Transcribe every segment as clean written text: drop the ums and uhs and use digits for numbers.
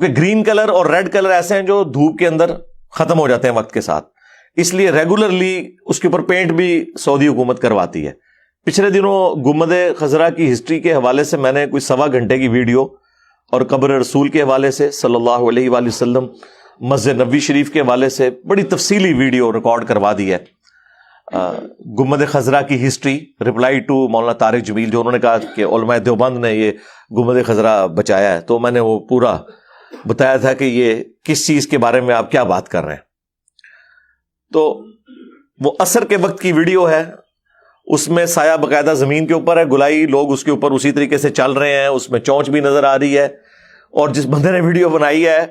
کیونکہ green colour اور red colour ایسے ہیں جو دھوپ کے اندر ختم ہو جاتے ہیں وقت کے ساتھ، اس لیے ریگولرلی اس کے اوپر پینٹ بھی سعودی حکومت کرواتی ہے۔ پچھلے دنوں گنبد خضرا کی ہسٹری کے حوالے سے میں نے کوئی 1.25 گھنٹے کی ویڈیو اور قبر رسول کے حوالے سے صلی اللہ علیہ وآلہ وسلم، مسجد نبوی شریف کے حوالے سے بڑی تفصیلی ویڈیو ریکارڈ کروا دی ہے۔ گنبد خضرا کی ہسٹری، رپلائی ٹو مولانا طارق جمیل، جو انہوں نے کہا کہ علماء دیوبند نے یہ گنبد خضرا بچایا ہے، تو میں نے وہ پورا بتایا تھا کہ یہ کس چیز کے بارے میں آپ کیا بات کر رہے ہیں۔ تو وہ عصر کے وقت کی ویڈیو ہے، اس میں سایہ باقاعدہ زمین کے اوپر ہے، گلائی لوگ اس کے اوپر اسی طریقے سے چل رہے ہیں، اس میں چونچ بھی نظر آ رہی ہے، اور جس بندے نے ویڈیو بنائی ہے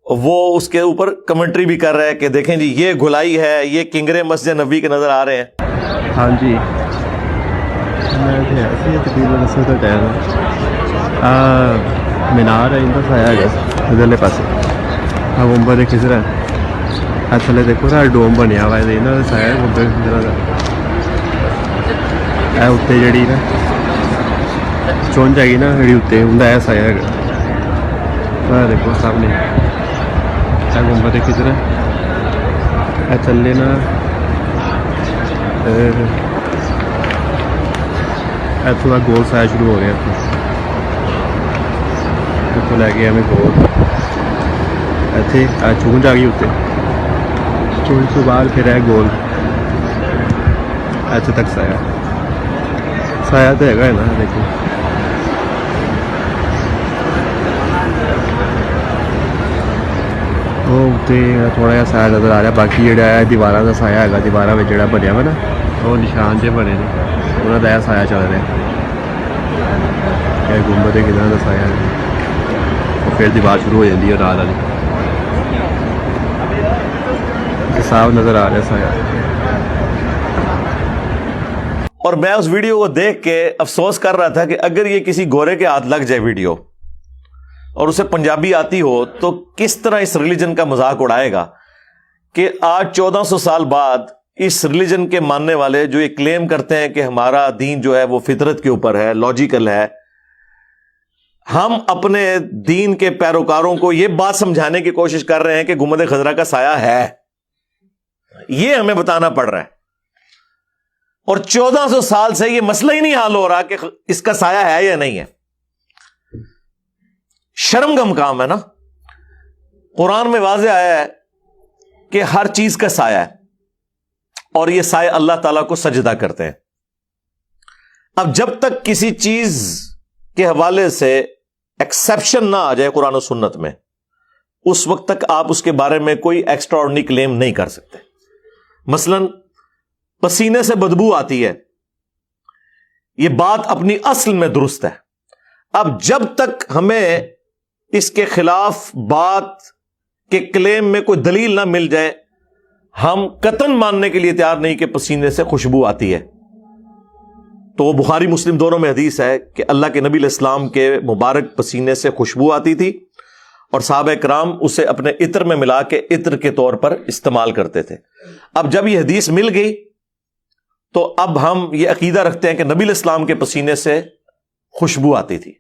وہ اس کے اوپر کمنٹری بھی کر رہا ہے کہ دیکھیں جی یہ گلائی ہے، یہ کنگرے مسجد نبوی کے نظر آ رہے ہیں۔ ہاں جی، میں ایسی تقریباً اس وقت ٹائم مینار ہے، ان کا سایہ ہے ادھرلے پاسے، ہاں گنبد خضرا ہے، تھلے دیکھو نا ڈوم بنیا ہوا ہے، یہاں کا سایہ ہے گنبد خضرا کا، اتنے جڑی نا چونچ ہے گی نا جڑی اتنے انہیں یہ سایہ ہے، دیکھو سامنے گنبد خضرا، تھلے نا اتوں کا گول سایہ شروع ہو رہا ہے، اتوں لے کے ایویں گول اتنے چونچ آ گئی اتنے، چونچ تو بعد پھر ہے گول اتنے تک سایہ تو ہے نا، دیکھو وہ اتنے تھوڑا جہا سایہ نظر آ رہا، باقی جہاں ہے دیواروں کا سایہ ہے، دیواروں میں جہاں بنیا ہوا نا وہ نشان جے بنے نے، انہوں کا سایہ چل رہا ہے، گنبد خضرا کا سایہ ہے، اور پھر دیوار شروع ہو جاتی ہے رات والی، صاف نظر آ رہا ہے سایہ۔ اور میں اس ویڈیو کو دیکھ کے افسوس کر رہا تھا کہ اگر یہ کسی گورے کے ہاتھ لگ جائے ویڈیو اور اسے پنجابی آتی ہو تو کس طرح اس ریلیجن کا مذاق اڑائے گا کہ آج 1400 سال بعد اس ریلیجن کے ماننے والے جو یہ کلیم کرتے ہیں کہ ہمارا دین جو ہے وہ فطرت کے اوپر ہے، لاجیکل ہے، ہم اپنے دین کے پیروکاروں کو یہ بات سمجھانے کی کوشش کر رہے ہیں کہ گنبد خضرا کا سایہ ہے، یہ ہمیں بتانا پڑ رہا ہے، اور 1400 سال سے یہ مسئلہ ہی نہیں حل ہو رہا کہ اس کا سایہ ہے یا نہیں ہے۔ شرم کا مقام ہے نا۔ قرآن میں واضح آیا ہے کہ ہر چیز کا سایہ ہے، اور یہ سایہ اللہ تعالیٰ کو سجدہ کرتے ہیں۔ اب جب تک کسی چیز کے حوالے سے ایکسیپشن نہ آ جائے قرآن و سنت میں، اس وقت تک آپ اس کے بارے میں کوئی ایکسٹرا آرڈنری کلیم نہیں کر سکتے۔ مثلا پسینے سے بدبو آتی ہے، یہ بات اپنی اصل میں درست ہے۔ اب جب تک ہمیں اس کے خلاف بات کے کلیم میں کوئی دلیل نہ مل جائے، ہم قطعاً ماننے کے لیے تیار نہیں کہ پسینے سے خوشبو آتی ہے۔ تو وہ بخاری مسلم دونوں میں حدیث ہے کہ اللہ کے نبی علیہ السلام کے مبارک پسینے سے خوشبو آتی تھی، اور صحابہ کرام اسے اپنے عطر میں ملا کے عطر کے طور پر استعمال کرتے تھے۔ اب جب یہ حدیث مل گئی تو اب ہم یہ عقیدہ رکھتے ہیں کہ نبی علیہ السلام کے پسینے سے خوشبو آتی تھی،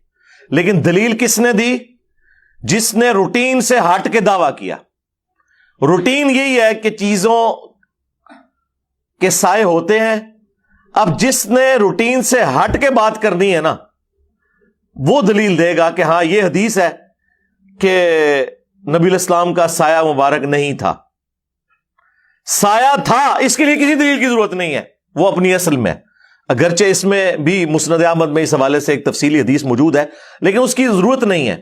لیکن دلیل کس نے دی؟ جس نے روٹین سے ہٹ کے دعویٰ کیا۔ روٹین یہی ہے کہ چیزوں کے سائے ہوتے ہیں۔ اب جس نے روٹین سے ہٹ کے بات کرنی ہے نا، وہ دلیل دے گا کہ ہاں یہ حدیث ہے کہ نبی علیہ السلام کا سایہ مبارک نہیں تھا۔ سایہ تھا، اس کے لیے کسی دلیل کی ضرورت نہیں ہے، وہ اپنی اصل میں، اگرچہ اس میں بھی مسند احمد میں اس حوالے سے ایک تفصیلی حدیث موجود ہے، لیکن اس کی ضرورت نہیں ہے۔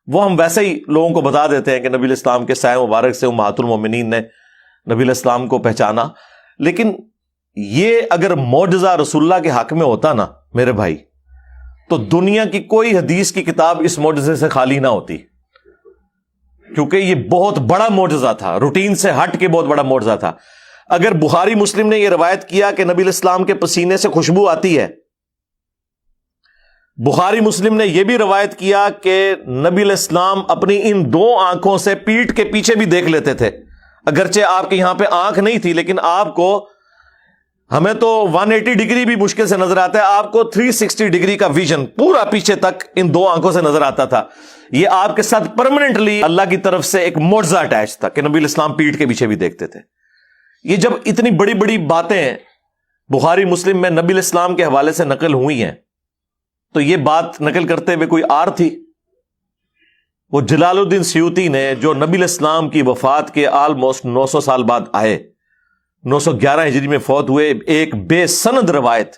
وہ ہم ویسے ہی لوگوں کو بتا دیتے ہیں کہ نبی علیہ السلام کے سایہ مبارک سے امہات المومنین نے نبی علیہ السلام کو پہچانا، لیکن یہ اگر معجزہ رسول اللہ کے حق میں ہوتا نا میرے بھائی، تو دنیا کی کوئی حدیث کی کتاب اس معجزے سے خالی نہ ہوتی، کیونکہ یہ بہت بڑا معجزہ تھا، روٹین سے ہٹ کے بہت بڑا معجزہ تھا۔ اگر بخاری مسلم نے یہ روایت کیا کہ نبی علیہ السلام کے پسینے سے خوشبو آتی ہے، بخاری مسلم نے یہ بھی روایت کیا کہ نبی علیہ السلام اپنی ان دو آنکھوں سے پیٹھ کے پیچھے بھی دیکھ لیتے تھے، اگرچہ آپ کے یہاں پہ آنکھ نہیں تھی، لیکن آپ کو ہمیں تو 180 ڈگری بھی مشکل سے نظر آتا ہے، آپ کو 360 ڈگری کا ویژن پورا پیچھے تک ان دو آنکھوں سے نظر آتا تھا. یہ آپ کے ساتھ پرماننٹلی اللہ کی طرف سے ایک معجزہ اٹیچ تھا کہ نبی الاسلام پیٹھ کے پیچھے بھی دیکھتے تھے. یہ جب اتنی بڑی بڑی باتیں بخاری مسلم میں نبی الاسلام کے حوالے سے نقل ہوئی ہیں، تو یہ بات نقل کرتے ہوئے کوئی آر تھی؟ وہ جلال الدین سیوطی نے جو نبی الاسلام کی وفات کے آلموسٹ 900 سال بعد آئے، 911 ہجری میں فوت ہوئے، ایک بے سند روایت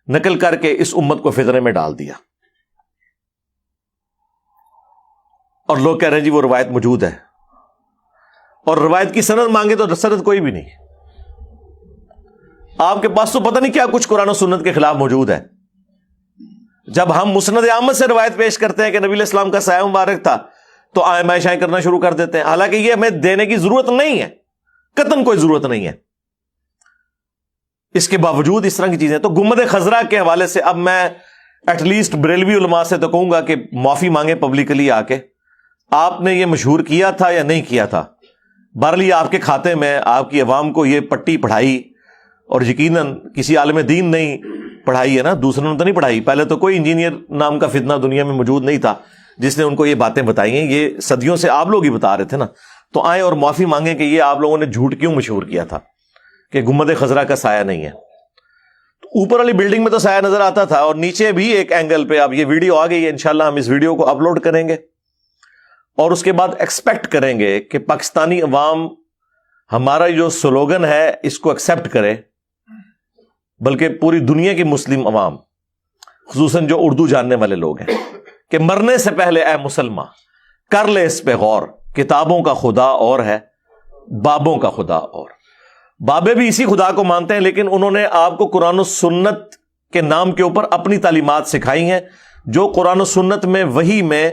نقل کر کے اس امت کو فتنے میں ڈال دیا. اور لوگ کہہ رہے ہیں جی وہ روایت موجود ہے، اور روایت کی سند مانگے تو سند کوئی بھی نہیں. آپ کے پاس تو پتہ نہیں کیا کچھ قرآن و سنت کے خلاف موجود ہے. جب ہم مسند احمد سے روایت پیش کرتے ہیں کہ نبی علیہ السلام کا سایہ مبارک تھا، تو آئیں کرنا شروع کر دیتے ہیں، حالانکہ یہ ہمیں دینے کی ضرورت نہیں ہے، قطعاً کوئی ضرورت نہیں ہے. اس کے باوجود اس طرح کی چیزیں. تو گنبد خضرا کے حوالے سے اب میں ایٹ لیسٹ بریلوی علماء سے تو کہوں گا کہ معافی مانگے پبلکلی آ کے. آپ نے یہ مشہور کیا تھا یا نہیں کیا تھا؟ بہرحال یہ آپ کے کھاتے میں، آپ کی عوام کو یہ پٹی پڑھائی، اور یقیناً کسی عالم دین نہیں پڑھائی ہے نا، دوسروں نے تو نہیں پڑھائی. پہلے تو کوئی انجینئر نام کا فتنہ دنیا میں موجود نہیں تھا جس نے ان کو یہ باتیں بتائی ہیں. یہ صدیوں سے آپ لوگ ہی بتا رہے تھے نا. تو آئیں اور معافی مانگیں کہ یہ آپ لوگوں نے جھوٹ کیوں مشہور کیا تھا کہ گنبد خضرا کا سایہ نہیں ہے. اوپر والی بلڈنگ میں تو سایہ نظر آتا تھا، اور نیچے بھی ایک اینگل پہ. اب یہ ویڈیو آ گئی ہے، انشاءاللہ ہم اس ویڈیو کو اپلوڈ کریں گے، اور اس کے بعد ایکسپیکٹ کریں گے کہ پاکستانی عوام ہمارا جو سلوگن ہے اس کو ایکسپٹ کرے، بلکہ پوری دنیا کی مسلم عوام، خصوصاً جو اردو جاننے والے لوگ ہیں، کہ مرنے سے پہلے اے مسلمان کر لے اس پہ غور، کتابوں کا خدا اور ہے، بابوں کا خدا اور. بابے بھی اسی خدا کو مانتے ہیں، لیکن انہوں نے آپ کو قرآن و سنت کے نام کے اوپر اپنی تعلیمات سکھائی ہیں، جو قرآن و سنت میں وحی میں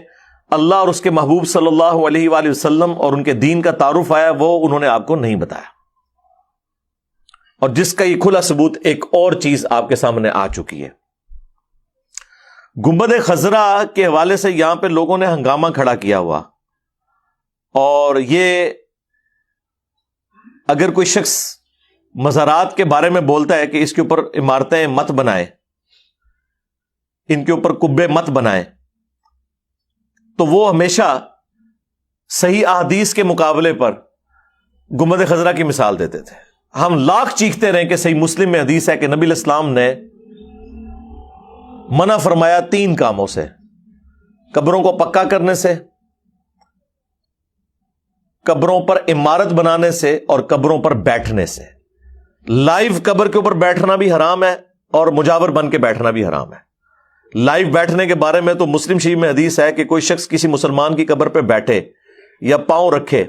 اللہ اور اس کے محبوب صلی اللہ علیہ وآلہ وسلم اور ان کے دین کا تعارف آیا، وہ انہوں نے آپ کو نہیں بتایا. اور جس کا یہ کھلا ثبوت ایک اور چیز آپ کے سامنے آ چکی ہے. گنبد خضرا کے حوالے سے یہاں پہ لوگوں نے ہنگامہ کھڑا کیا ہوا، اور یہ اگر کوئی شخص مزارات کے بارے میں بولتا ہے کہ اس کے اوپر عمارتیں مت بنائے، ان کے اوپر کبے مت بنائے، تو وہ ہمیشہ صحیح احادیث کے مقابلے پر گنبد خضرا کی مثال دیتے تھے. ہم لاکھ چیختے رہے کہ صحیح مسلم میں حدیث ہے کہ نبی الاسلام نے منع فرمایا 3 کاموں سے: قبروں کو پکا کرنے سے، قبروں پر عمارت بنانے سے، اور قبروں پر بیٹھنے سے. لائیو قبر کے اوپر بیٹھنا بھی حرام ہے، اور مجاور بن کے بیٹھنا بھی حرام ہے. لائیو بیٹھنے کے بارے میں تو مسلم شریف میں حدیث ہے کہ کوئی شخص کسی مسلمان کی قبر پہ بیٹھے یا پاؤں رکھے،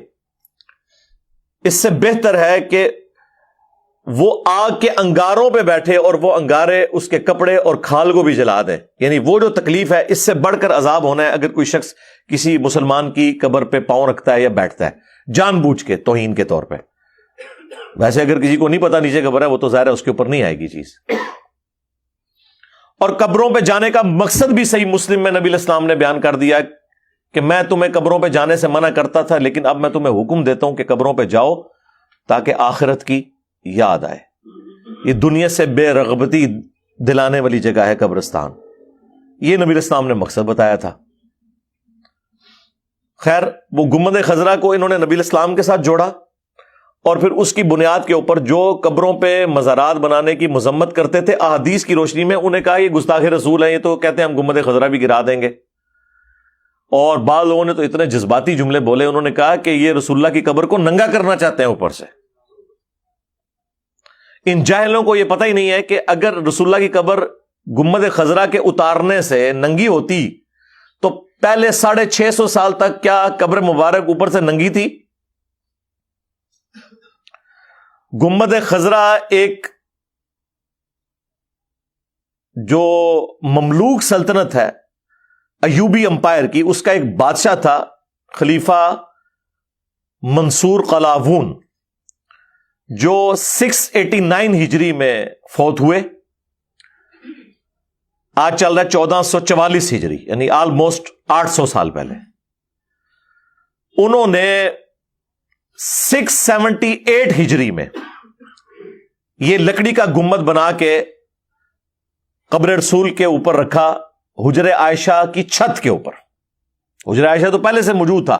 اس سے بہتر ہے کہ وہ آگ کے انگاروں پہ بیٹھے اور وہ انگارے اس کے کپڑے اور کھال کو بھی جلا دیں. یعنی وہ جو تکلیف ہے اس سے بڑھ کر عذاب ہونا ہے اگر کوئی شخص کسی مسلمان کی قبر پہ پاؤں رکھتا ہے یا بیٹھتا ہے جان بوجھ کے، توہین کے طور پہ. ویسے اگر کسی کو نہیں پتا نیچے قبر ہے، وہ تو ظاہر ہے اس کے اوپر نہیں آئے گی چیز. اور قبروں پہ جانے کا مقصد بھی صحیح مسلم میں نبی الاسلام نے بیان کر دیا کہ میں تمہیں قبروں پہ جانے سے منع کرتا تھا، لیکن اب میں تمہیں حکم دیتا ہوں کہ قبروں پہ جاؤ تاکہ آخرت کی یاد آئے. یہ دنیا سے بے رغبتی دلانے والی جگہ ہے قبرستان. یہ نبی الاسلام نے مقصد بتایا تھا. خیر، وہ گنبد خضرا کو انہوں نے نبی الاسلام کے ساتھ جوڑا، اور پھر اس کی بنیاد کے اوپر جو قبروں پہ مزارات بنانے کی مذمت کرتے تھے احادیث کی روشنی میں، انہیں کہا یہ گستاخ رسول ہیں، یہ تو کہتے ہیں ہم گنبد خضرا بھی گرا دیں گے. اور بعض لوگوں نے تو اتنے جذباتی جملے بولے، انہوں نے کہا کہ یہ رسول اللہ کی قبر کو ننگا کرنا چاہتے ہیں اوپر سے. ان جاہلوں کو یہ پتہ ہی نہیں ہے کہ اگر رسول اللہ کی قبر گنبد خضرا کے اتارنے سے ننگی ہوتی تو پہلے 650 سال تک کیا قبر مبارک اوپر سے ننگی تھی؟ گنبد خضرا ایک جو مملوک سلطنت ہے ایوبی امپائر کی، اس کا ایک بادشاہ تھا خلیفہ منصور قلاوون، جو 689 ہجری میں فوت ہوئے. آج چل رہا ہے 1444 ہجری، یعنی آلموسٹ 800 سال پہلے. انہوں نے 678 ہجری میں یہ لکڑی کا گنبد بنا کے قبر رسول کے اوپر رکھا، حجر عائشہ کی چھت کے اوپر. حجر عائشہ تو پہلے سے موجود تھا،